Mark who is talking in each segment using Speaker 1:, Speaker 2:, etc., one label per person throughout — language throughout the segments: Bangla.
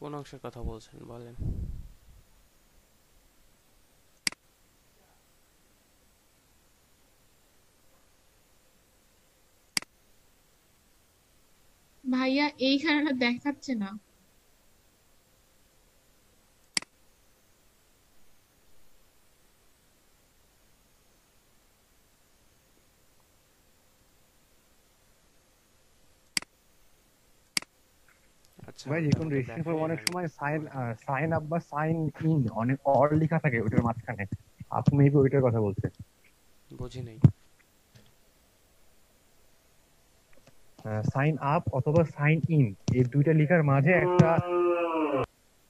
Speaker 1: কোন অংশের কথা বলছেন বলেন।
Speaker 2: ভাইয়া এইখানে দেখাচ্ছে না।
Speaker 1: আচ্ছা
Speaker 3: ভাই
Speaker 1: ওটা
Speaker 3: দেখুন
Speaker 1: আমাকে
Speaker 3: রেজিস্ট্রেশন ফর্ম
Speaker 1: দেখাইয়েন
Speaker 3: অনেক
Speaker 1: আমি।
Speaker 3: সময় সাইন আপ বা সাইন ইন অনেক অর লেখা থাকে ওটার মাঝখানে। আপনি মেবি ওইটার কথা বলছেন।
Speaker 1: বুঝি নাই।
Speaker 3: সাইন আপ অথবা সাইন ইন, এই দুইটা লেখার মাঝে একটা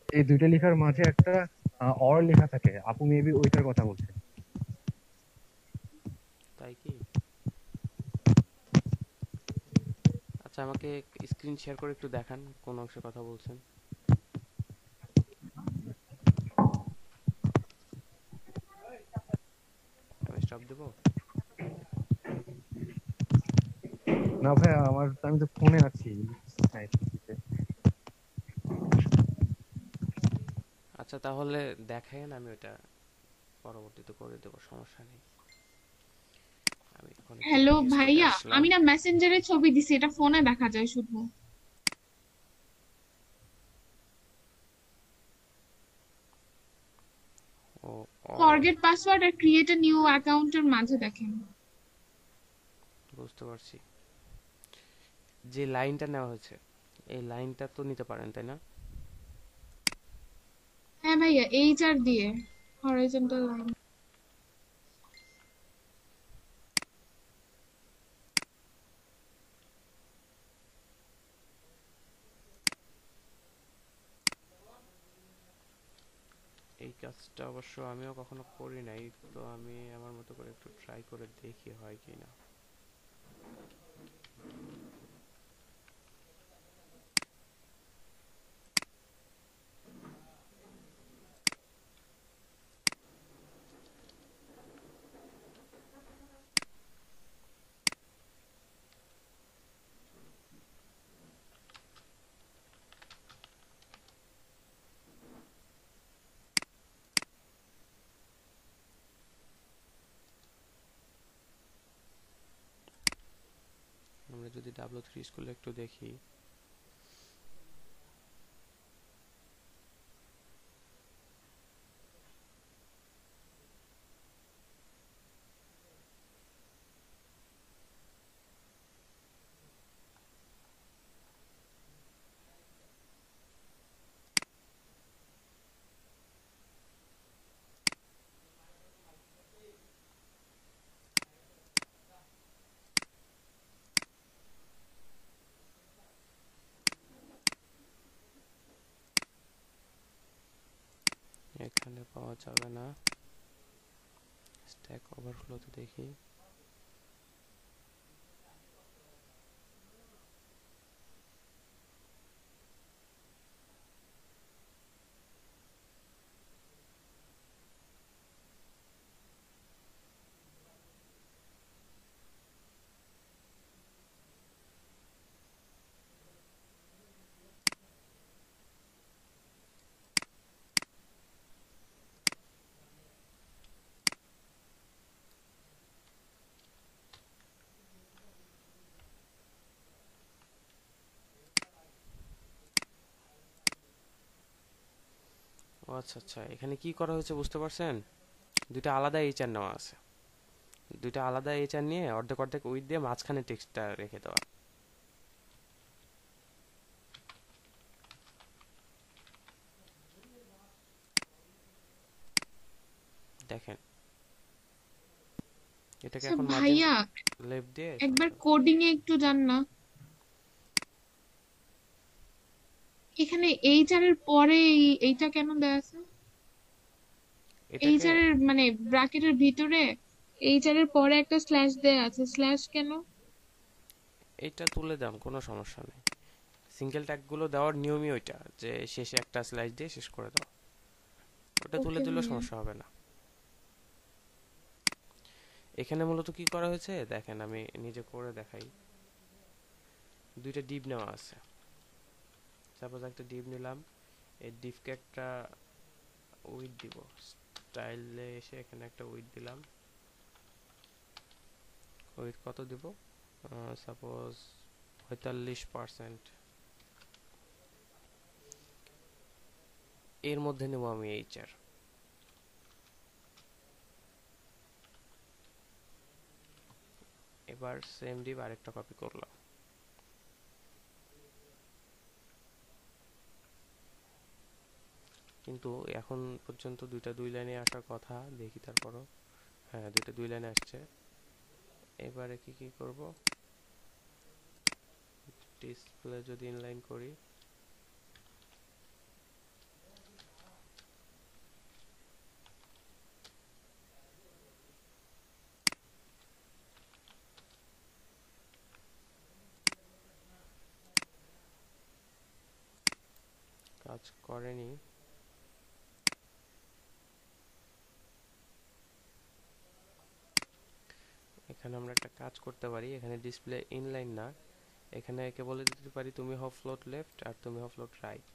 Speaker 3: এই দুইটা লেখার মাঝে একটা অর লেখা থাকে। আপু মেবি ওইটার কথা বলছেন।
Speaker 1: তাই কি? আচ্ছা আমাকে স্ক্রিন শেয়ার করে একটু দেখান কোন অংশের কথা বলছেন। আমি স্টপ দেবো?
Speaker 3: না ভাই, আমি তো ফোনে আছি। হ্যাঁ,
Speaker 1: আচ্ছা তাহলে দেখাইন, আমি ওটা পরবর্তীতে করে দেবো, সমস্যা নেই। আমি এখন একটু
Speaker 2: হ্যালো
Speaker 1: প্লে স্টোরে
Speaker 2: ভাইয়া,
Speaker 1: আসলাম।
Speaker 2: আমি না মেসেঞ্জারে ছবি দিছি, এটা ফোনে দেখা যায় শুধু।
Speaker 1: ও অর,
Speaker 2: ফরগেট পাসওয়ার্ড আর ক্রিয়েট এ নিউ অ্যাকাউন্টের মাঝে দেখেন।
Speaker 1: বুঝতে পারছি। যে লাইনটা নেওয়া হয়েছে এই লাইনটা তো নিতে পারেন তাই না?
Speaker 2: হ্যাঁ ভাইয়া, এইচআর দিয়ে হরাইজন্টাল লাইন।
Speaker 1: এই কাজটা অবশ্য আমিও কখনো করি নাই, তো আমি আমার মতো করে একটু ট্রাই করে দেখি হয় কি না। আমরা যদি W3 স্কুলে একটু দেখি, এখানে পাওয়া যাবে না। স্ট্যাক ওভারফ্লোতে দেখি। ও আচ্ছা আচ্ছা, এখানে কি করা হয়েছে বুঝতে পারছেন? দুইটা আলাদা এইচআর নেওয়া আছে। দুইটা আলাদা এইচআর নিয়ে অর্ধেক অর্ধেক উইথ দিয়ে মাঝখানে টেক্সটটা রেখে দেওয়া। দেখেন, এটাকে
Speaker 2: আচ্ছা
Speaker 1: এখন মার্জিন
Speaker 2: ভাইয়া,
Speaker 1: লেফট দিয়ে
Speaker 2: একবার
Speaker 1: সরাতে হবে।
Speaker 2: কোডিং এ একটু যান না। এখানে এইচআর এর পরে এইটা কেন দেয়া আছে?
Speaker 1: এটাকে
Speaker 2: এইচআর এর মানে ব্র্যাকেটের ভিতরে এইচআর এর পরে একটা স্ল্যাশ দেয়া আছে, স্ল্যাশ কেন?
Speaker 1: এইটা তুলে দাম, কোনো সমস্যা নেই। সিঙ্গেল ট্যাগগুলো দেওয়ার নিয়মই ওইটা, যে শেষে একটা স্লাইস দিয়ে শেষ করে দাও। ওটা তুলে
Speaker 2: ওকে
Speaker 1: দিলেও
Speaker 2: ভাইয়া।
Speaker 1: সমস্যা হবে না। এখানে মূলত কি করা হয়েছে দেখেন, আমি নিজে করে দেখাই। দুইটা ডিপ নেওয়া আছে। সাপোজ একটা ডিপ নিলাম, এই ডিফকে একটা উইথ দিব, স্টাইলে এসে এখানে একটা উইথ দিলাম। উইথ কত দিব? সাপোজ 45%। এর মধ্যে নেব আমি এইচআর। এবার সেম ডিভ আরেকটা কপি করলাম। কিন্তু এখন পর্যন্ত দুইটা দুই লাইনে আসার কথা, দেখি তারপরও। হ্যাঁ, দুইটা দুই লাইনে আসছে। এবারে কি করব, ডিসপ্লে যদি ইনলাইন করি, কাজ করেনি। এখানে আমরা একটা কাজ করতে পারি, এখানে ডিসপ্লে ইনলাইন না, এখানে একে বলে দিতে পারি তুমি হও ফ্লোট লেফট আর তুমি হও ফ্লোট রাইট।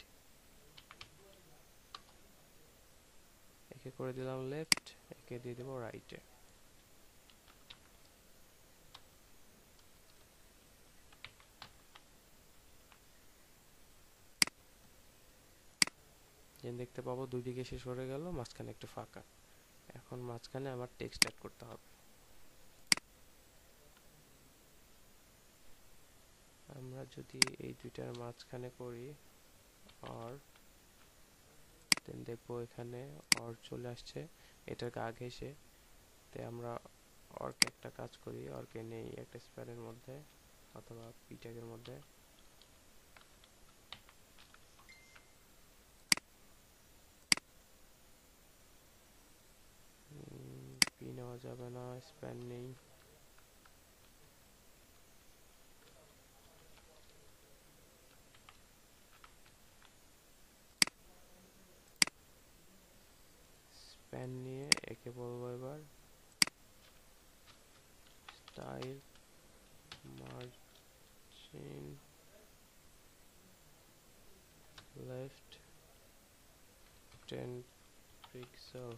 Speaker 1: একে করে দিলাম লেফট, একে দিয়ে দেবো রাইটে। দেখতে পাবো দুই দিকে শেষ হয়ে গেল, মাঝখানে একটু ফাঁকা। এখন মাঝখানে আমার টেক্সট অ্যাড করতে হবে। আমরা যদি এই দুইটার মাঝখানে করি আর দেন দেখবো এখানে অর চলে আসছে, এটার আগে এসে। তাই আমরা অর্কে একটা কাজ করি, অর্কে নেই একটা স্পেয়ারের মধ্যে অথবা পি ট্যাগের মধ্যে। পি নেওয়া যাবে না, স্প্যান নেই। স্প্যান নিয়ে একে বলবো এবার style margin left 10 pixel.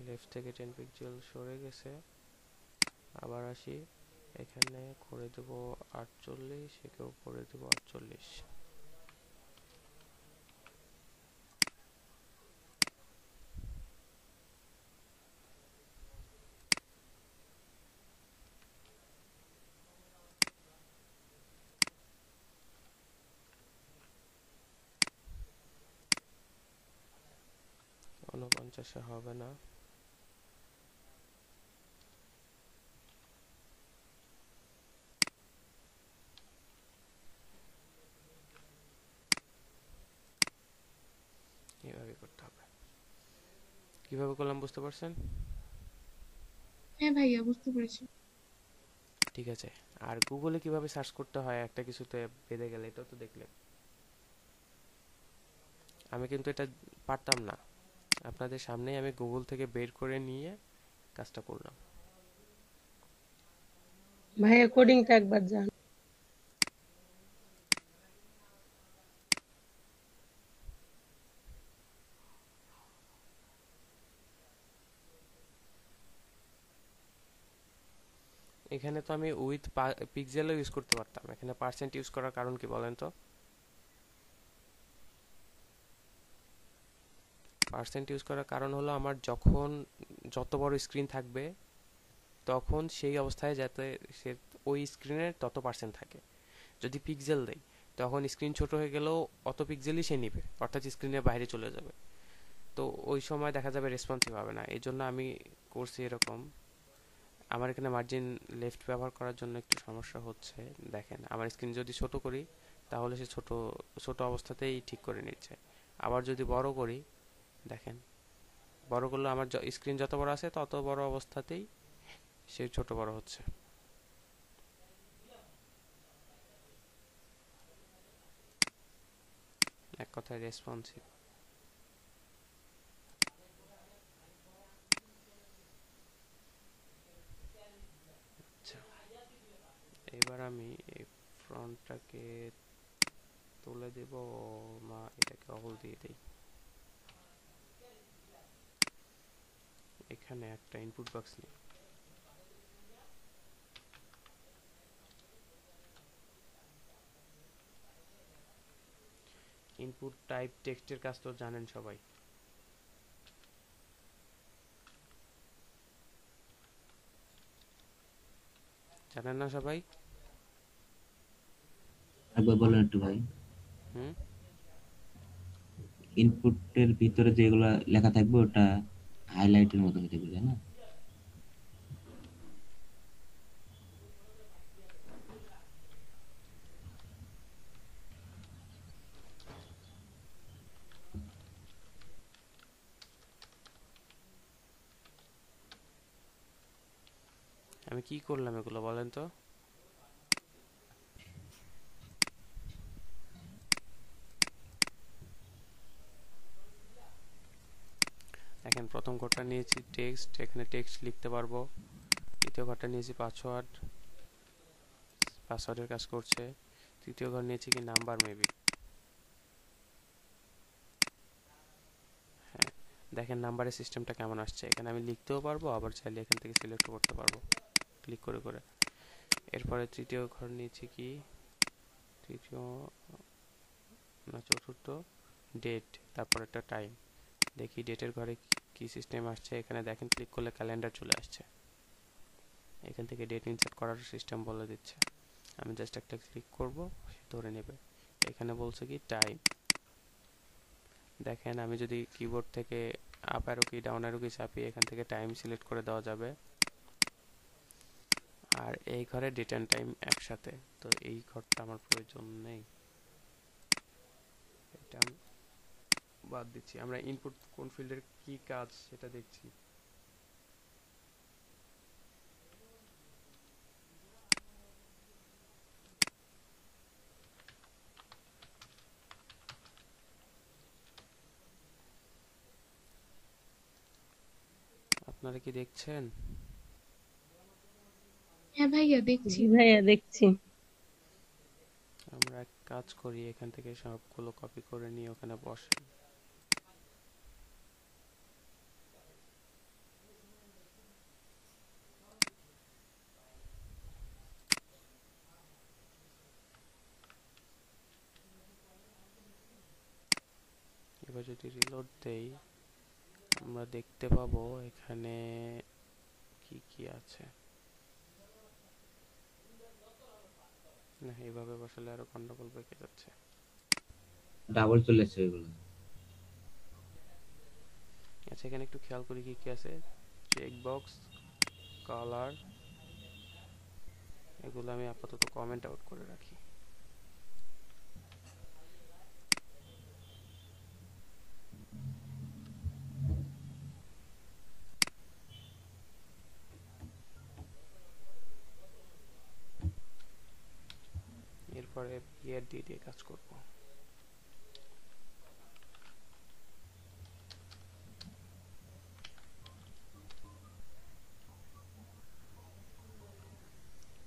Speaker 1: Left থেকে 10 পিক্সেল সরে গেছে। আবার আসি, এখানে করে দেব 48, একেও করে দেব 48। 49 হবে না। এভাবে করতে হবে। কিভাবে করলাম বুঝতে পারছেন?
Speaker 2: হ্যাঁ ভাইয়া, বুঝতে পেরেছি।
Speaker 1: ঠিক আছে। আর গুগলে কিভাবে সার্চ করতে হয় একটা কিছুতে বেঁধে গেলে, এটা তো দেখলেন। আমি কিন্তু এটা পারতাম না, আপনাদের সামনেই আমি গুগল থেকে বের করে নিয়ে কাজটা করলাম।
Speaker 4: ভাইয়া কোডিংটা একবার জান।
Speaker 1: এখানে তো আমি উইথ পিক্সেলও ইউজ করতে পারতাম, এখানে পার্সেন্ট ইউজ করার কারণ কি বলেন তো? পার্সেন্ট ইউজ করার কারণ হলো আমার যখন যত বড় স্ক্রিন থাকবে তখন সেই অবস্থায় যাতে সে ওই স্ক্রিনের তত পার্সেন্ট থাকে। যদি পিক্সেল দেই তখন স্ক্রিন ছোট হয়ে গেলেও অত পিক্সেলই সে নিবে, অর্থাৎ স্ক্রিনের বাইরে চলে যাবে। তো ওই সময় দেখা যাবে রেসপন্সিভ হবে না। এই জন্য আমি করছি এরকম। আমার এখানে মার্জিন লেফট ব্যবহার করার জন্য একটু সমস্যা হচ্ছে। দেখেন আমার স্ক্রিন যদি ছোট করি তাহলে সে ছোট ছোট অবস্থাতেই ঠিক করে নিচ্ছে। আবার যদি বড় করি, দেখেন বড় করলে আমার স্ক্রিন যত বড় আছে তত বড় অবস্থাতেই সে ছোট বড় হচ্ছে। এক কথায় রেসপন্সিভ। আচ্ছা, এবার আমি এই ফ্রন্টটাকে তুলে দেব না, এটাকে অল দিয়ে দেই। এখানে একটা ইনপুট বক্স নেই। ইনপুট টাইপ টেক্সটের কাজ তো জানেন সবাই। জানেন না সবাই?
Speaker 5: একবার বলেন একটু ভাই।
Speaker 1: হুম
Speaker 5: ইনপুটের ভিতরে যেগুলো লেখা থাকবে ওটা হাইলাইটের মতো হয়ে থাকবে, তাই না?
Speaker 1: আমি কি করলাম এগুলো বলেন তো? দেখেন, প্রথম ঘরটা নিয়েছি টেক্সট, এখানে টেক্সট লিখতে পারবো। দ্বিতীয় ঘরটা নিয়েছি পাসওয়ার্ড, পাসওয়ার্ডের কাজ করছে। তৃতীয় ঘর নিয়েছি কি নাম্বার মেবি। হ্যাঁ, দেখেন নাম্বারের সিস্টেমটা কেমন আসছে। এখানে আমি লিখতেও পারবো, আবার চাইলে এখান থেকে সিলেক্ট করতে পারবো ক্লিক করে করে। এরপরে তৃতীয় ঘর নিয়েছি কি, তৃতীয় না চতুর্থ, ডেট, তারপর একটা টাইম। দেখি ডেটের ঘরে কি সিস্টেম আসছে। এখানে দেখেন ক্লিক করলে ক্যালেন্ডার চলে আসছে। এখান থেকে ডেট ইনসার্ট করার সিস্টেম বলে দিচ্ছে। আমি জাস্ট একটা ক্লিক করব, ধরে নেবে। এখানে বলছে কি টাইম। দেখেন আমি যদি কিবোর্ড থেকে আপ অ্যারো কি ডাউন অ্যারো কি চাপিয়ে এখান থেকে টাইম সিলেক্ট করে দেওয়া যাবে। আর এই ঘরে ডেট অ্যান্ড টাইম একসাথে, তো এই ঘরটা আমার প্রয়োজন নেই, এটা আমি বাদ দিচ্ছি। আমরা ইনপুট কোন ফিল্ডের কি কাজ সেটা দেখছি। আপনারা কি দেখছেন?
Speaker 2: হ্যাঁ ভাইয়া দেখছি।
Speaker 4: জি ভাইয়া দেখছি।
Speaker 1: আমরা এক কাজ করি, এখান থেকে সবগুলো কপি করে নিয়ে ওখানে বসে। এবার যদি রিলোড দেই, আমরা দেখতে পাবো এখানে কি কি আছে। না, এইভাবে বসালে আরো গন্ডগোল পেকে যাচ্ছে।
Speaker 5: ডাবল চলে এসছে ওইগুলো।
Speaker 1: আচ্ছা, এখানে একটু খেয়াল করি কি কি আছে। চেক বক্স, কালার, এগুলো আমি আপাতত কমেন্ট আউট করে রাখি। এরপরে ইয়ার দিয়ে কাজ করব।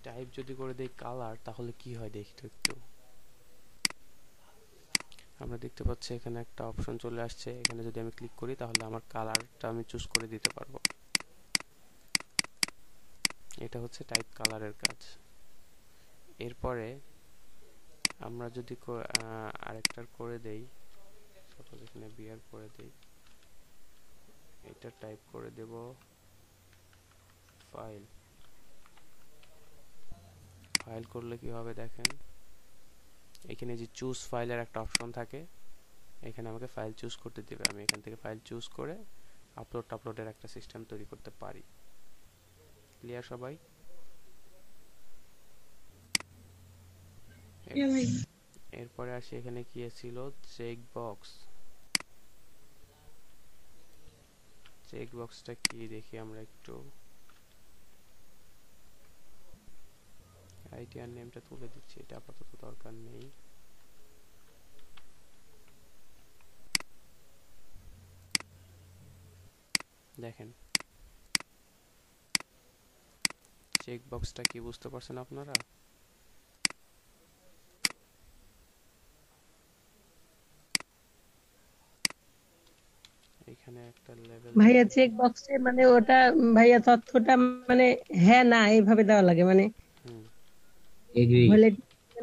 Speaker 1: টাইপ যদি করে দেই কালার, তাহলে কি হয় দেখি তো একটু। আমরা দেখতে পাচ্ছি এখানে একটা অপশন চলে আসছে। এখানে যদি আমি ক্লিক করি তাহলে আমার কালারটা আমি চুজ করে দিতে পারবো। এটা হচ্ছে টাইপ কালারের কাজ। এরপরে আমরা যদি আরেকটার করে দেই, সাপোজ এখানে বিয়ার করে দেই, এটা টাইপ করে দেব ফাইল। ফাইল করলে কি হবে দেখেন, এখানে যে চুজ ফাইলের একটা অপশন থাকে, এখানে আমাকে ফাইল চুজ করতে দেবে। আমি এখান থেকে ফাইল চুজ করে আপলোডের একটা সিস্টেম তৈরি করতে পারি। ক্লিয়ার সবাই?
Speaker 2: হ্যাঁ ভাই।
Speaker 1: এরপরে আসি, এখানে কি ছিল, চেক বক্স। চেক বক্সটা কি দেখি আমরা একটু। আইডিয়ার নেমটা তুলে দিচ্ছি, এটা আপাতত দরকার নেই। দেখেন চেক বক্সটা কি বুঝতে পারছেন আপনারা? একটা লেভেল
Speaker 4: ভাইয়া
Speaker 1: দিলাম।
Speaker 4: চেক বক্সে মানে ওটা ভাইয়া তথ্যটা মানে হ্যাঁ না এইভাবে দেওয়া লাগে মানে
Speaker 1: হুম,
Speaker 5: এগ্রি।
Speaker 4: হলে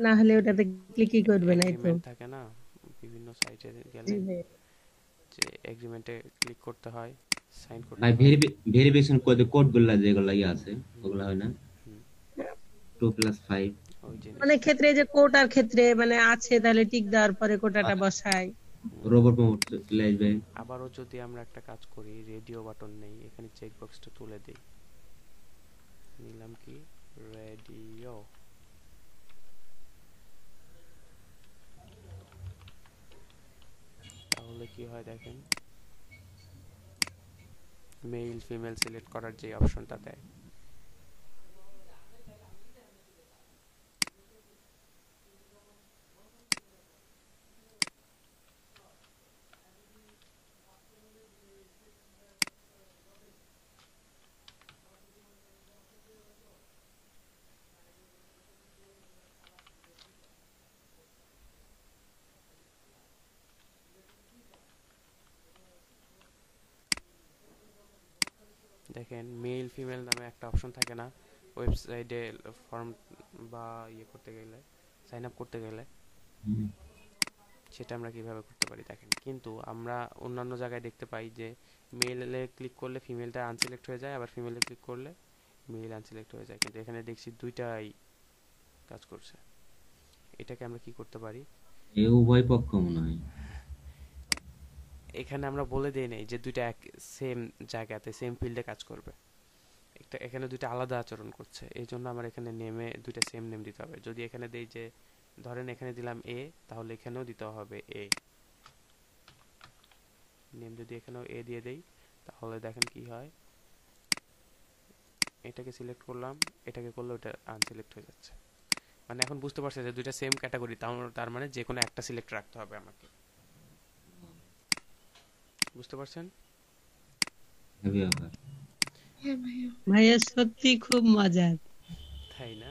Speaker 4: না হলে ওটাতে ক্লিকই করবে না, এই তো।
Speaker 1: এগ্রিমেন্ট থাকে না বিভিন্ন সাইটে
Speaker 4: জি
Speaker 1: গেলে,
Speaker 4: ভাইয়া।
Speaker 1: যে এগ্রিমেন্টে ক্লিক করতে হয়, সাইন করতে
Speaker 5: ভাই
Speaker 1: হয়।
Speaker 5: ভেরিফিকেশন কোড গুলা যেগুলা আছে
Speaker 1: হুম,
Speaker 5: ওগুলা হয় না,
Speaker 1: হুম,
Speaker 5: 2+5
Speaker 1: ওই
Speaker 4: অনেক
Speaker 1: জিনিসটা।
Speaker 4: ক্ষেত্রে এই যে কোটার ক্ষেত্রে মানে আছে তাহলে টিক দেওয়ার পরে কোটাটা বসাই।
Speaker 1: হুম।
Speaker 5: রোবট মোড চলে আসবে।
Speaker 1: আবারও যদি আমরা একটা কাজ করি, রেডিও বাটন নেই, এখানে চেক বক্সটা তুলে দিই, নিলাম কি রেডিও, তাহলে কি হয় দেখেন, মেল ফিমেল সিলেক্ট করার যে অপশনটা দেয়। দেখেন মেল ফিমেল নামে একটা অপশন থাকে না ওয়েবসাইটে, ফর্ম বা ইয়ে করতে গেলে, সাইন আপ করতে গেলে,
Speaker 5: হুম।
Speaker 1: সেটা আমরা কিভাবে করতে পারি দেখেন। কিন্তু আমরা অন্যান্য জায়গায় দেখতে পাই যে মেলে ক্লিক করলে ফিমেলটা আনসিলেক্ট হয়ে যায়, আবার ফিমেলে ক্লিক করলে মেল আনসিলেক্ট হয়ে যায়, কিন্তু এখানে দেখছি দুইটাই কাজ করছে। এটাকে আমরা কি করতে পারি,
Speaker 5: এ উভয় পক্ষ মনে হয়।
Speaker 1: এখানে আমরা বলে দিই নাই যে দুইটা এক সেম জায়গাতে সেম ফিল্ডে কাজ করবে, একটা এখানে দুইটা আলাদা আচরণ করছে, এই জন্য আমার এখানে নেমে দুইটা সেম নেম দিতে হবে। যদি এখানে দেই যে ধরেন এখানে দিলাম এ, তাহলে এখানেও দিতে হবে এ নেম। যদি এখানেও এ দিয়ে দেই তাহলে দেখেন কি হয়, এটাকে সিলেক্ট করলাম, এটাকে করলে ওটা আনসিলেক্ট হয়ে যাচ্ছে। মানে এখন বুঝতে পারছে যে দুইটা সেম ক্যাটাগরি, তার মানে যে কোনো একটা সিলেক্ট রাখতে হবে আমাকে। বুঝতে পারছেন?
Speaker 5: হেভি ব্যাপার।
Speaker 2: হ্যাঁ ভাইয়া।
Speaker 4: ভাইয়া সত্যি খুব মজার।
Speaker 1: তাই না?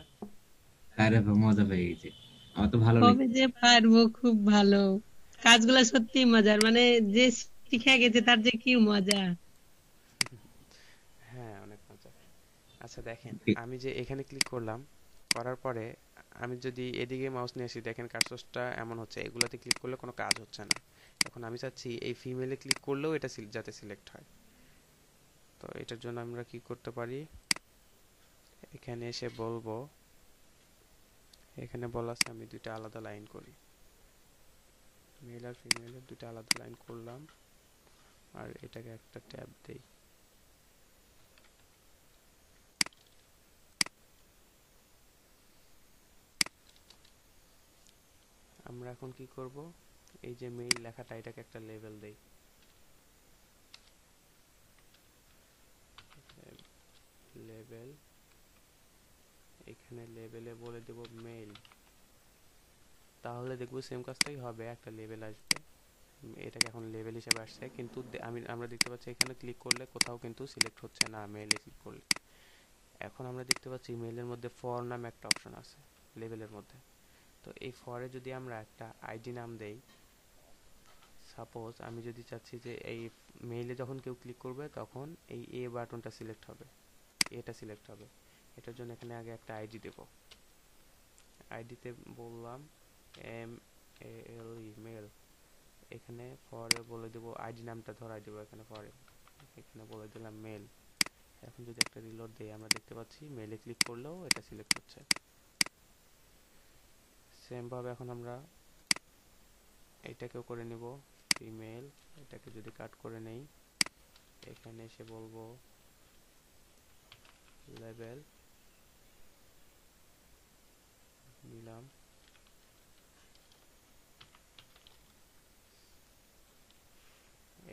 Speaker 5: আরে মজা পেয়ে গেছে, আমার তো ভালো
Speaker 4: কবে
Speaker 5: লাগছে।
Speaker 4: যে পারবো, খুব ভালো। কাজগুলো সত্যি মজার, মানে যে শিখে গেছে তার যে কি মজা।
Speaker 1: হ্যাঁ, অনেক মজা। আচ্ছা দেখেন, আমি যে এখানে ক্লিক করলাম, করার পরে আমি যদি এদিকে মাউস নিয়ে আসি, দেখেন কার্সরটা এমন হচ্ছে, এগুলাতে ক্লিক করলে কোনো কাজ হচ্ছে না। এখন আমি চাচ্ছি এই ফিমেলে ক্লিক করলেও এটা যাতে সিলেক্ট হয়। তো এটার জন্য আমরা কি করতে পারি, এখানে এসে বলবো, এখানে বলা আছে আমি দুইটা আলাদা লাইন করি, মেল আর ফিমেলের দুইটা আলাদা লাইন করলাম, আর এটাকে একটা ট্যাব দেই। আমরা এখন কি করব, এই যে মেইল লেখাটা, এটাকে একটা লেভেল দেই, লেভেল, এখানে লেভেলে বলে দেব মেইল, তাহলে দেখবো সেম কাজটাই হবে, একটা লেভেল আসবে। এটাকে এখন লেভেল হিসেবে আসছে, কিন্তু আমরা দেখতে পাচ্ছি এখানে ক্লিক করলে কোথাও কিন্তু সিলেক্ট হচ্ছে না মেইলে ক্লিক করলে। এখন আমরা দেখতে পাচ্ছি মেইলের মধ্যে ফর নামে একটা অপশন আছে লেভেলের মধ্যে। তো এই ফরে যদি আমরা একটা আইডি নাম দেই, সাপোজ আমি যদি চাচ্ছি যে এই মেইলে যখন কেউ ক্লিক করবে তখন এই এ বাটনটা সিলেক্ট হবে, এটা সিলেক্ট হবে, এটার জন্য এখানে আগে একটা আইডি দেব। আইডিতে বললাম M A L E mail, এখানে ফরে বলে দেব আইডি নামটা ধরাই দেব, এখানে ফরে এখানে বলে দিলাম মেল। এখন যদি একটা রিলোড দেই, আমরা দেখতে পাচ্ছি মেলে ক্লিক করলেও এটা সিলেক্ট হচ্ছে। সেম ভাবে এখন আমরা এটাকেও করে নিব, ফিমেল, এটাকে যদি কাট করে নেই, এখানে এসে বলবো লেভেল, নিলাম,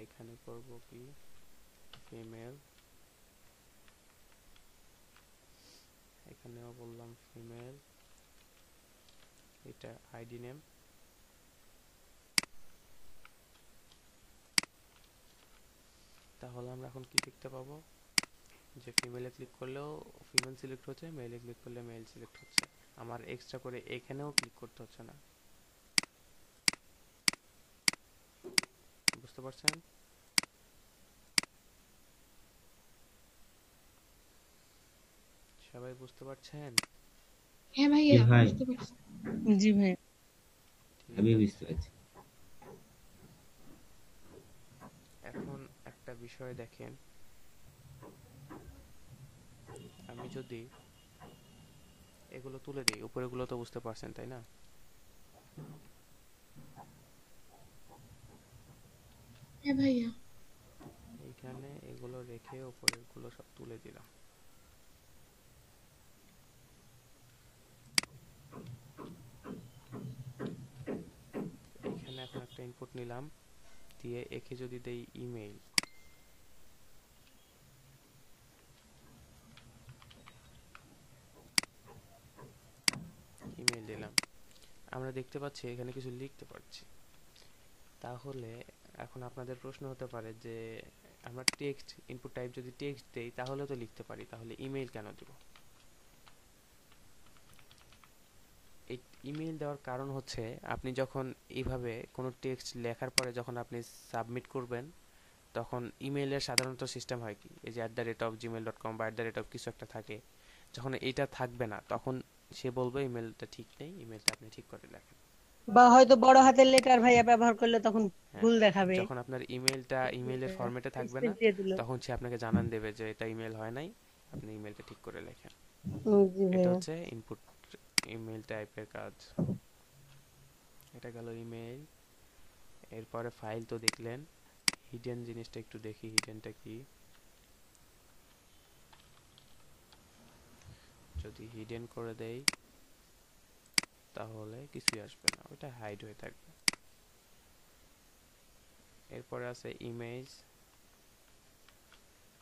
Speaker 1: এখানে করব কি ফিমেল, এখানেও বললাম ফিমেল, এটা আইডি নেম। তাহলে আমরা এখন কি দেখতে পাবো, যে ফিমেলে ক্লিক করলেও ফিমেল সিলেক্ট হচ্ছে, মেলে ক্লিক করলে মেল সিলেক্ট হচ্ছে, আমার এক্সট্রা করে এখানেও ক্লিক করতে হচ্ছে না। বুঝতে পারছেন? সবাই বুঝতে পারছেন?
Speaker 2: হ্যাঁ
Speaker 5: জি
Speaker 2: ভাইয়া,
Speaker 5: ভাই,
Speaker 2: বুঝতে পারছি।
Speaker 4: জি ভাই।
Speaker 1: ঠিক
Speaker 5: আমি
Speaker 1: আছে,
Speaker 5: বুঝতে পারছি।
Speaker 1: এখন একটা বিষয় দেখেন, আমি যদি এগুলো তুলে দিই, উপরেগুলো তো বুঝতে পারছেন তাই না?
Speaker 2: হ্যাঁ ভাইয়া।
Speaker 1: এইখানে এগুলো রেখে উপরেরগুলো সব তুলে দিলাম। এইখানে এখন একটা ইনপুট নিলাম, দিয়ে একে যদি দেই ইমেইল, ইমেইল দিলাম, আমরা দেখতে পাচ্ছি এখানে কিছু লিখতে পারছি। তাহলে এখন আপনাদের প্রশ্ন হতে পারে যে আমরা টেক্সট ইনপুট টাইপ যদি টেক্সট দেই তাহলে তো লিখতে পারি, তাহলে ইমেইল কেন দেব? এই ইমেইল দেওয়ার কারণ হচ্ছে আপনি যখন এইভাবে কোনো টেক্সট লেখার পরে যখন আপনি সাবমিট করবেন, তখন ইমেইলের সাধারণত সিস্টেম হয় কি, এই যে @gmail.com বা কিছু একটা থাকে, যখন এটা থাকবে না তখন সে বলবে ইমেলটা ঠিক নেই, ইমেলটা আপনি ঠিক করে লেখেন।
Speaker 4: বা হয়তো বড় হাতের লেটার ভাইয়া ব্যবহার করলে তখন
Speaker 1: হ্যাঁ,
Speaker 4: ভুল দেখাবে।
Speaker 1: যখন আপনার ইমেলটা ইমেইলের ফরম্যাটে থাকবে না
Speaker 4: স্পেস দিয়ে দিল।
Speaker 1: তখন সে আপনাকে জানান দেবে যে এটা ইমেল হয় নাই, আপনি ইমেলটা ঠিক করে লেখেন।
Speaker 4: জি
Speaker 1: এটা
Speaker 4: ভাইয়া।
Speaker 1: হচ্ছে ইনপুট ইমেল টাইপের কাজ। এটা গেল ইমেল। এরপরে ফাইল তো দেখলেন, হিডেন জিনিসটা একটু দেখি, হিডেনটা কি। যদি হিডেন করে দেই তাহলে কিছুই আসবে না, ওটা হাইড হয়ে থাকবে। এরপরে আছে ইমেজ,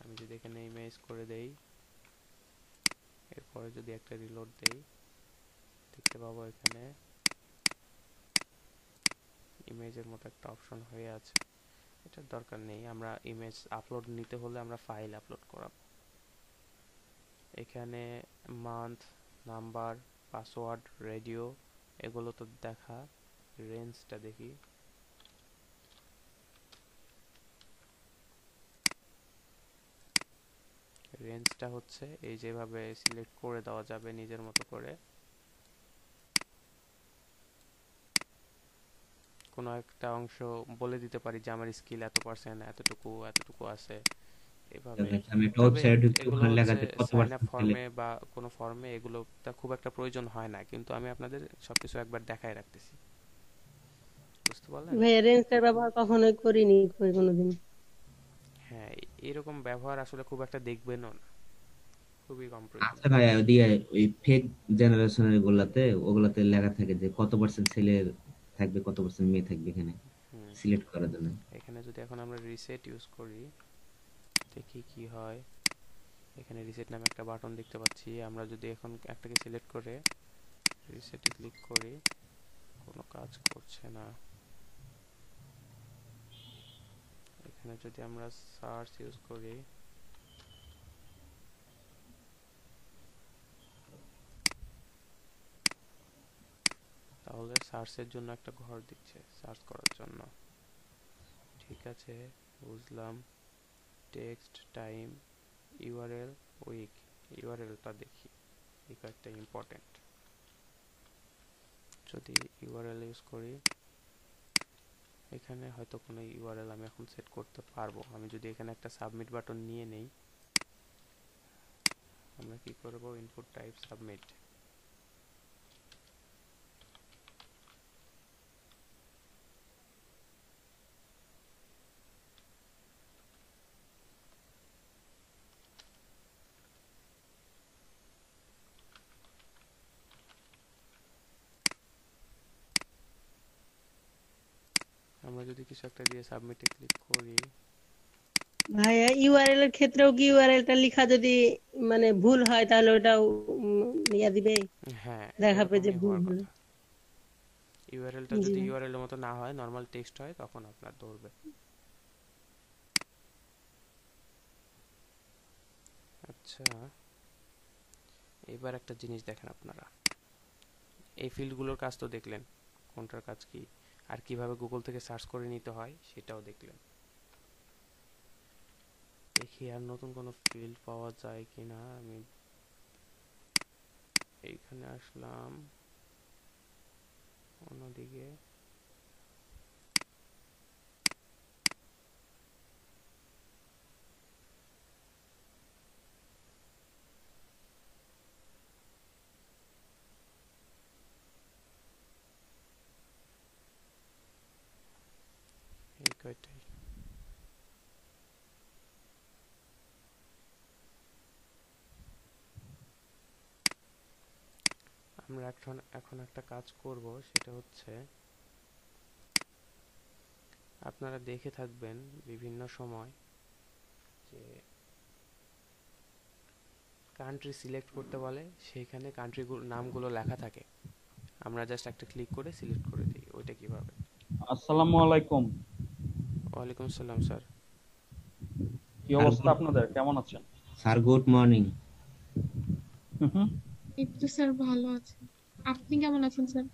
Speaker 1: আমি যদি এখানে ইমেজ করে দেই, এরপরে যদি একটা রিলোড দেই দেখতে পাবো এখানে ইমেজের মতো একটা অপশন হয়ে আছে। এটার দরকার নেই, আমরা ইমেজ আপলোড নিতে হলে আমরা ফাইল আপলোড করাবো। এখানে মান্থ, নাম্বার, পাসওয়ার্ড, রেডিও এগুলো তো দেখা। রেঞ্জটা দেখি, রেঞ্জটা হচ্ছে এই যেভাবে সিলেক্ট করে দেওয়া যাবে নিজের মতো করে, কোনো একটা অংশ বলে দিতে পারি যে আমার স্কিল এত পার্সেন্ট, এতটুকু এতটুকু আছে এভাবে।
Speaker 5: আমি একটা
Speaker 1: তবে
Speaker 5: ওয়েবসাইটে ঢুকছি,
Speaker 1: এগুলো
Speaker 5: ওখানে লেখা
Speaker 1: হচ্ছে
Speaker 5: আছে কত
Speaker 1: সাইন আপ
Speaker 5: পার্সেন্ট ছেলে।
Speaker 1: ফর্মে বা কোনো ফর্মে এগুলো তা খুব একটা প্রয়োজন হয় না, কিন্তু আমি আপনাদের সবকিছু একবার দেখায় রাখতেছি, বুঝতে পারলেন?
Speaker 4: ভাইয়া রেঞ্জটার ব্যবহার কখনোই করিনি কই কোনোদিন।
Speaker 1: হ্যাঁ, এরকম ব্যবহার আসলে খুব একটা দেখবেনও না, খুবই কম প্রয়োজন।
Speaker 5: আচ্ছা ভাই, ওদিকে ওই ফেক জেনারেশনের গুলাতে ওগুলাতে লেখা থাকে যে কত পার্সেন্ট ছেলে থাকবে, কত পার্সেন্ট মেয়ে থাকবে এখানে
Speaker 1: হুম,
Speaker 5: সিলেক্ট করার জন্য।
Speaker 1: এখানে যদি এখন আমরা রিসেট ইউজ করি দেখি কি হয়। এখানে রিসেট নামে একটা বাটন দেখতে পাচ্ছি, আমরা যদি এখন একটাকে সিলেক্ট করে রিসেটে ক্লিক করি কোনো কাজ করছে না। এখানে যদি আমরা সার্চ ইউজ করি তাহলে সার্চের জন্য একটা ঘর দিচ্ছে সার্চ করার জন্য। ঠিক আছে, বুঝলাম। টেক্সট, টাইম, ইউআরএল, উইক, ইউআরএলটা দেখি, এই কয়েকটা ইম্পর্টেন্ট। যদি ইউআরএল ইউজ করি, এখানে হয়তো কোনো ইউআরএল আমি এখন সেট করতে পারবো। আমি যদি এখানে একটা সাবমিট বাটন নিয়ে নেই, আমরা কি করব, ইনপুট টাইপ সাবমিট। আমরা যদি কিছু একটা দিয়ে সাবমিটে ক্লিক করি,
Speaker 4: ভাইয়া ইউআরএল এর ক্ষেত্রেও কি ইউআরএলটা লেখা যদি মানে ভুল হয় তাহলে ওটাও ইয়া দিবে,
Speaker 1: হ্যাঁ
Speaker 4: দেখাবে যে
Speaker 1: এরকমই
Speaker 4: ভুল
Speaker 1: হওয়ার
Speaker 4: হলো।
Speaker 1: কথা। ইউআরএলটা
Speaker 4: জি
Speaker 1: যদি
Speaker 4: ভাই।
Speaker 1: ইউআরএল এর মতো না হয়, নরমাল টেক্সট হয়, তখন আপনার ধরবে। আচ্ছা, এবার একটা জিনিস দেখেন আপনারা, এই ফিল্ডগুলোর কাজ তো দেখলেন, কোনটার কাজ কি, আর কিভাবে গুগল থেকে সার্চ করে নিতে হয় সেটাও দেখলেন। দেখি আর নতুন কোনো ফিল্ড পাওয়া যায় কিনা। আমি এইখানে আসলাম অন্যদিকে। এই কয়টাই। আমরা এখন একটা কাজ করব, সেটা হচ্ছে আপনারা দেখে থাকবেন বিভিন্ন সময় যে কান্ট্রি সিলেক্ট করতে বলে, সেইখানে কান্ট্রিগুলো নামগুলো লেখা থাকে, আমরা জাস্ট একটা ক্লিক করে সিলেক্ট করে দিই। ওইটা কিভাবে?
Speaker 6: আসসালামু আলাইকুম।
Speaker 1: ওয়ালাইকুম আসসালাম স্যার।
Speaker 6: কি
Speaker 5: স্যার
Speaker 6: অবস্থা আপনাদের, কেমন আছেন?
Speaker 5: Sir good morning.
Speaker 6: হুম।
Speaker 2: এই তো স্যার ভালো আছে। আপনি কেমন আছেন স্যার?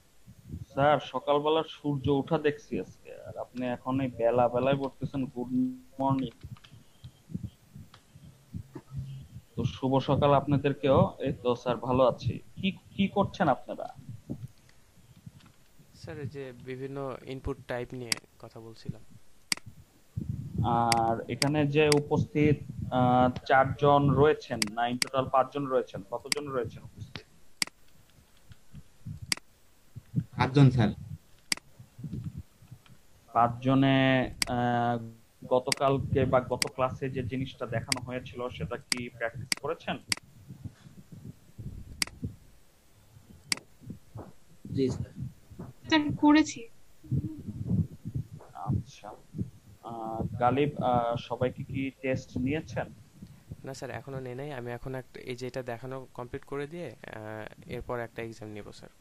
Speaker 6: স্যার সকালবেলা সূর্য ওঠা দেখছি আজকে, আর আপনি এখন এই বেলা বেলায় বলতেছেন গুড মর্নিং। তো শুভ সকাল আপনাদেরকেও। এই তো স্যার ভালো আছি। কি কি করছেন আপনারা?
Speaker 1: স্যার এই যে বিভিন্ন ইনপুট টাইপ নিয়ে কথা বলছিলাম।
Speaker 6: আর এখানে যে উপস্থিত 4 জন রয়েছেন, না ইন টোটাল 5 জন রয়েছেন, কতজন রয়েছেন উপস্থিত?
Speaker 5: 5 জন স্যার।
Speaker 6: 5 জনে আহ, গতকালকে বা গত ক্লাসে যে জিনিসটা দেখানো হয়েছিল সেটা কি প্র্যাকটিস করেছেন?
Speaker 5: জি স্যার।
Speaker 2: স্যার করেছি।
Speaker 6: আচ্ছা। গালিব, সবাইকে কি টেস্ট নিয়েছেন?
Speaker 1: না স্যার, এখনো নেই নাই। আমি এখন একটা এই যে এটা দেখানো কমপ্লিট করে দিয়ে এরপর একটা এক্সাম নেব স্যার।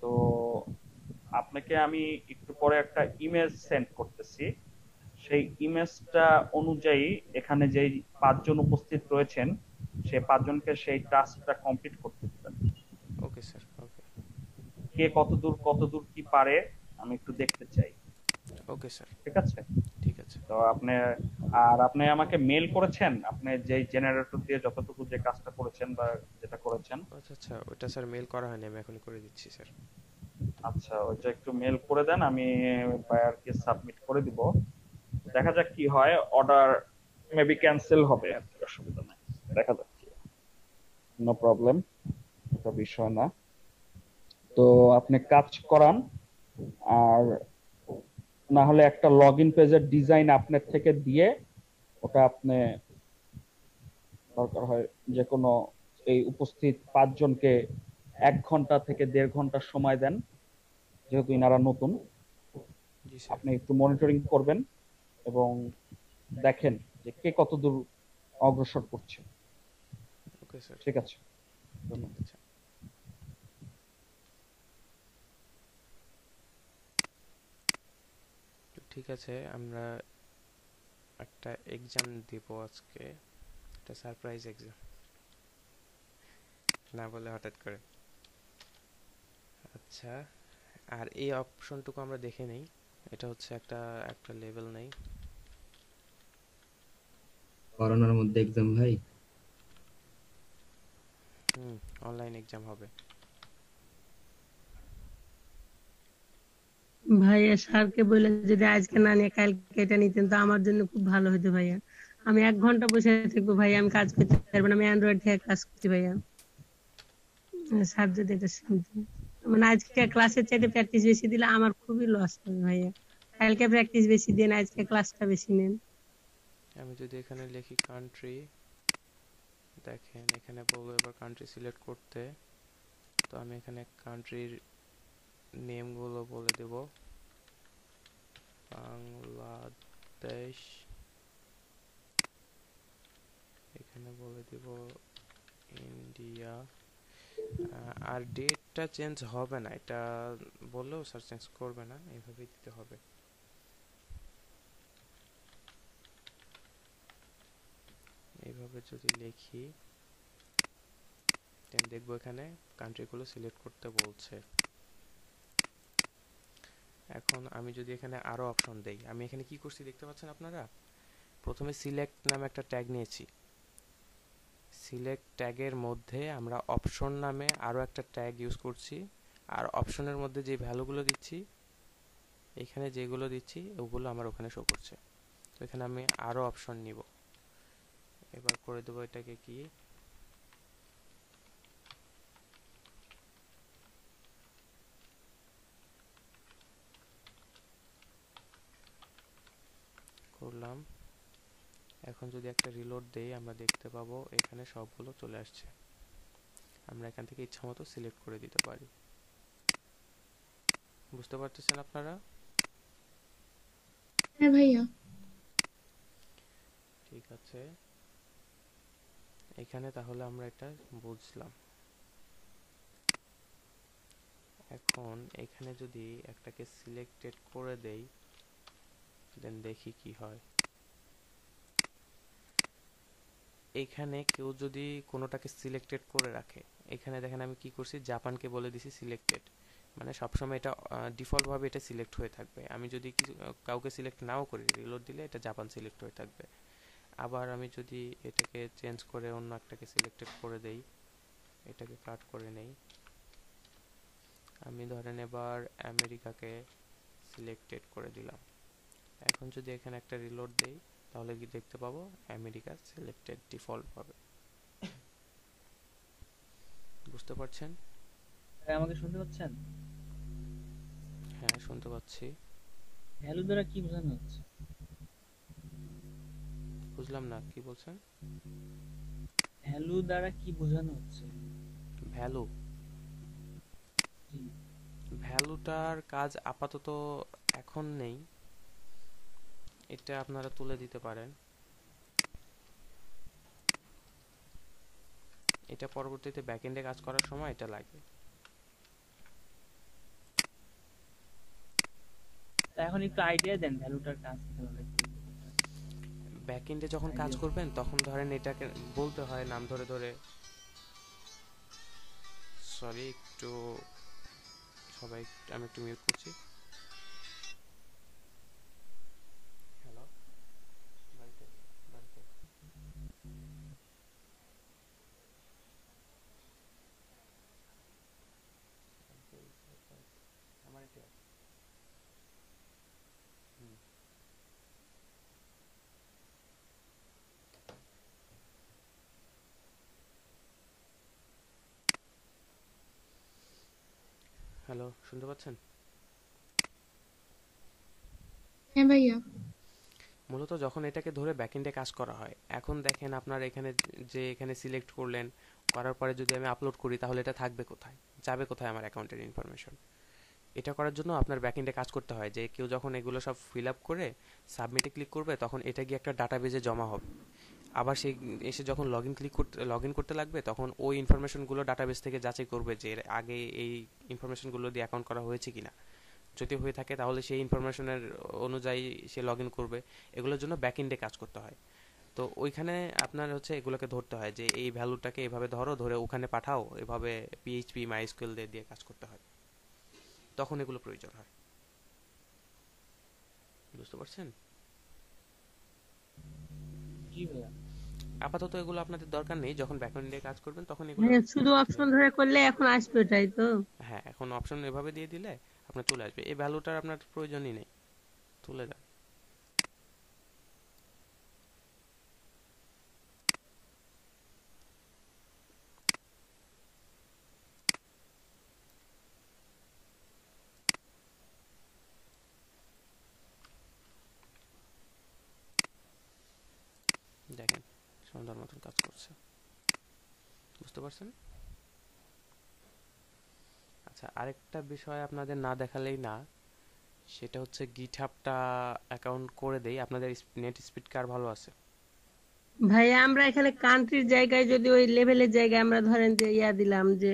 Speaker 6: তো আপনাকে আমি একটু পরে একটা ইমেজ সেন্ড করতেছি। সেই ইমেজটা অনুযায়ী এখানে যে 5 জন উপস্থিত রয়েছেন সেই 5 জনকে সেই টাস্কটা কমপ্লিট করতে দিবেন।
Speaker 1: ওকে স্যার, ওকে।
Speaker 6: কে কতদূর কি পারে আমি একটু দেখতে চাই।
Speaker 1: ওকে স্যার,
Speaker 6: ঠিক আছে?
Speaker 1: ঠিক আছে।
Speaker 6: তো আপনি আমাকে মেল করেছেন, আপনি যে জেনারেটর দিয়ে যতটুকু যে কাজটা করেছেন বা যেটা করেছেন।
Speaker 1: আচ্ছা আচ্ছা, ওটা স্যার মেল করা হয়নি, আমি এখন করে দিচ্ছি স্যার।
Speaker 6: আচ্ছা, ওইটা একটু মেল করে দেন, আমি বায়ারকে সাবমিট করে দিব। দেখা যাক কি হয়। অর্ডার মেবি ক্যান্সেল হবে, আর কি, অসুবিধা নাই। দেখা যাক কি, নো প্রবলেম, এটা বিষয় না। তো আপনি কাজ করান, আর না হলে একটা লগ ইন পেজের ডিজাইন আপনার থেকে দিয়ে ওটা আপনি দরকার হয় যে কোনো এই উপস্থিত 5 জনকে 1 ঘন্টা থেকে 1.5 ঘন্টা সময় দেন, যেহেতু ইনারা নতুন।
Speaker 1: জি স্যার।
Speaker 6: আপনি একটু মনিটরিং করবেন এবং দেখেন যে কে কতদূর অগ্রসর করছে।
Speaker 1: ওকে স্যার,
Speaker 6: ঠিক আছে,
Speaker 1: ঠিক
Speaker 6: ধন্যবাদ।
Speaker 1: আছে। তো ঠিক আছে, আমরা একটা এক্সাম দিব আজকে, একটা সারপ্রাইজ এক্সাম, না বলে হঠাৎ করে। আচ্ছা, আর এই অপশনটুকু আমরা দেখে নেই। এটা হচ্ছে একটা একটা লেভেল নেই।
Speaker 5: করোনার মধ্যে এক্সাম ভাই।
Speaker 1: অনলাইন এক্সাম হবে।
Speaker 4: ভাইয়া স্যারকে বলে যদি আজকে না নিয়ে কালকে এটা নিতেন তো আমার জন্য খুব ভালো হতো ভাইয়া। আমি 1 ঘন্টা বসে থাকবো ভাইয়া, আমি কাজ করতে পারবো না, আমি অ্যান্ড্রয়েড থেকে কাজ করছি ভাইয়া। স্যার যদি এটা শুনতেন, মানে আজকে ক্লাসের চাইতে প্র্যাকটিস বেশি দিলে আমার খুবই লস হবে ভাইয়া। কালকে প্র্যাকটিস বেশি দেন, আজকে ক্লাসটা বেশি নেন।
Speaker 1: আমি যদি এখানে লিখি কান্ট্রি, দেখেন এখানে বলবো এবার কান্ট্রি সিলেক্ট করতে। তো আমি এখানে কান্ট্রির নেমগুলো বলে দেব। বাংলাদেশ, এখানে বলে দিব ইন্ডিয়া। আর ডেটটা চেঞ্জ হবে না, এটা বললেও স্যার চেঞ্জ করবে না, এইভাবেই দিতে হবে। এইভাবে যদি লিখি দেন দেখবো এখানে কান্ট্রিগুলো সিলেক্ট করতে বলছে। এখন আমি যদি এখানে আরো অপশন দেই, আমি এখানে কি করছি দেখতে পাচ্ছেন আপনারা? প্রথমে সিলেক্ট নামে একটা ট্যাগ নিয়েছি, সিলেক্ট ট্যাগের মধ্যে আমরা অপশন নামে আরও একটা ট্যাগ ইউজ করছি, আর অপশনের মধ্যে যে ভ্যালুগুলো দিচ্ছি, এখানে যেগুলো দিচ্ছি ওগুলো আমার ওখানে শো করছে। তো এখানে আমি আরও অপশন নিব, এবার করে দেবো এটাকে কি করলাম। এখন যদি একটা রিলোড দেই আমরা দেখতে পাবো এখানে সবগুলো চলে আসছে। আমরা এখান থেকে ইচ্ছা মতো সিলেক্ট করে দিতে পারি। বুঝতে পারতেছেন আপনারা?
Speaker 2: হ্যাঁ ভাইয়া।
Speaker 1: ঠিক আছে, এখানে তাহলে আমরা এটা বুঝলাম। এখন এখানে যদি একটাকে সিলেক্টেড করে দেই, দেন দেখি কি হয়। এখানে কেউ যদি কোনোটাকে সিলেক্টেড করে রাখে, এখানে দেখেন আমি কি করছি, জাপানকে বলে দিছি সিলেক্টেড, মানে সবসময় এটা ডিফল্টভাবে এটা সিলেক্ট হয়ে থাকবে। আমি যদি কাউকে সিলেক্ট নাও করি, রিলোড দিলে এটা জাপান সিলেক্ট হয়ে থাকবে। আবার আমি যদি এটাকে চেঞ্জ করে অন্য একটাকে সিলেক্টেড করে দেই, এটাকে কাট করে নেই, আমি ধরেন এবার আমেরিকাকে সিলেক্টেড করে দিলাম। এখন যদি এখানে একটা রিলোড দেই, তাহলে কি দেখতে পাবো আমেরিকা সিলেক্টেড ডিফল্ট ভাবে। বুঝতে পারছেন?
Speaker 7: আমাকে শুনতে পাচ্ছেন?
Speaker 1: হ্যাঁ, শুনতে পাচ্ছি।
Speaker 7: ভ্যালু দ্বারা কি বোঝানো হচ্ছে?
Speaker 1: বুঝলাম না, কি বলছেন?
Speaker 7: ভ্যালু দ্বারা কি বোঝানো হচ্ছে?
Speaker 1: ভ্যালু,
Speaker 7: জি।
Speaker 1: ভ্যালুটার কাজ আপাতত এখন নেই, এটা আপনারা তুলে দিতে পারেন। এটা পরবর্তীতে ব্যাকএন্ডে কাজ করার সময় এটা লাগে।
Speaker 7: তা এখন একটু আইডিয়া দেন ভ্যালুটার কাজ কিভাবে করবে।
Speaker 1: ব্যাকএন্ডে যখন কাজ
Speaker 7: Idea.
Speaker 1: করবেন তখন ধরেন এটাকে বলতে হয় নাম ধরে ধরে। সরি, একটু সবাই, আমি একটু মিউট করছি। হ্যালো, বাড়িতে বাড়িতে আমার এটা হ্যালো, শুনতে পাচ্ছেন?
Speaker 2: হ্যাঁ ভাইয়া।
Speaker 1: মূলত যখন এটাকে ধরে ব্যাকএন্ডে কাজ করা হয়, এখন দেখেন আপনার এখানে যে এখানে সিলেক্ট করলেন, করার পরে যদি আমি আপলোড করি তাহলে এটা থাকবে কোথায়, যাবে কোথায় আমার অ্যাকাউন্টের ইনফরমেশন। এটা করার জন্য আপনার ব্যাকএন্ডে কাজ করতে হয় যে কেউ যখন এগুলো সব ফিল আপ করে সাবমিটে ক্লিক করবে, তখন এটা গিয়ে একটা ডাটাবেজে জমা হবে। আবার সেই এসে যখন লগ ইন করতে লাগবে, তখন ওই ইনফরমেশনগুলো ডাটাবেস থেকে যাচাই করবে যে এর আগে এই ইনফরমেশনগুলো দিয়ে অ্যাকাউন্ট করা হয়েছে কিনা। যদি হয়ে থাকে তাহলে সেই ইনফরমেশনের অনুযায়ী সে লগ ইন করবে। এগুলোর জন্য ব্যাকএন্ডে কাজ করতে হয়। তো ওইখানে আপনার হচ্ছে এগুলোকে ধরতে হয় যে এই ভ্যালুটাকে এভাবে ধরে ওখানে পাঠাও, এভাবে পিএইচপি মাইস্কুয়েল দিয়ে কাজ করতে হয়, তখন এগুলো প্রয়োজন হয়। বুঝতে পারছেন?
Speaker 7: জি ভাইয়া।
Speaker 1: আপাতত এগুলো আপনাদের দরকার নেই, যখন ব্যাকএন্ডে কাজ করবেন তখন এগুলো।
Speaker 4: হ্যাঁ, শুধু অপশন ধরে করলে এখন আসবে ওটাই তো।
Speaker 1: হ্যাঁ, এখন অপশন এভাবে দিয়ে দিলে আপনার চলে আসবে। এই ভ্যালুটার আপনার প্রয়োজনই নেই, তুলে দেন। দেখেন সুন্দর মতন কাজ করছে। বুঝতে পারছেন? আচ্ছা, আরেকটা বিষয় আপনাদের না দেখালেই না, সেটা হচ্ছে গিটহাবটা অ্যাকাউন্ট করে দেই। আপনাদের নেট স্পিড কার ভালো আছে?
Speaker 4: ভাইয়া আমরা এখানে কান্ট্রির জায়গায় যদি ওই লেভেলের জায়গায় আমরা ধরেন যে ইয়া দিলাম যে